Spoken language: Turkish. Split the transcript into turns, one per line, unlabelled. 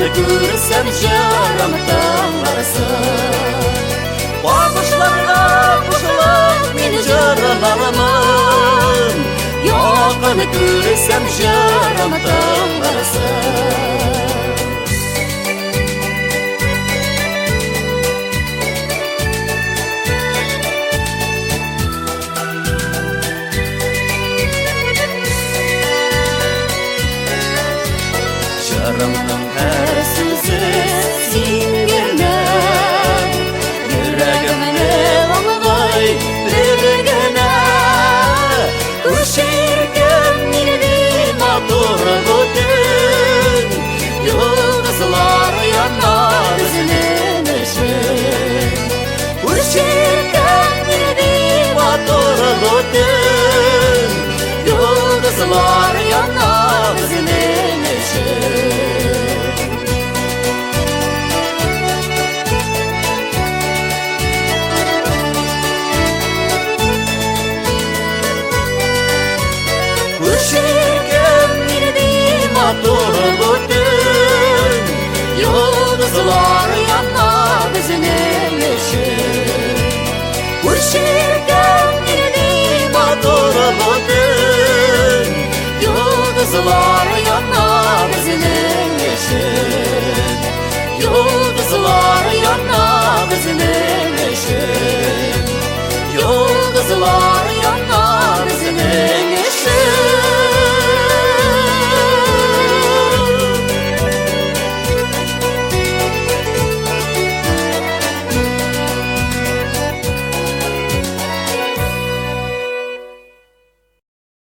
görsem canım tanlarsın. Bağışlarga koşulup meni jaralarımın, yoqini görsem canım tanlarsın. Yarımның her sözü singene, yüreğimni ılgay birgene. Üşerken meni motor götün, yıldızlar yanar üzünün ışın. Üşerken meni motor götün, yıldızlar yanar üzünün ışın. Yıldızlar yanar bizinin ışın. Üşerken meni motor bütün, yıldızlar yanar bizinin ışın.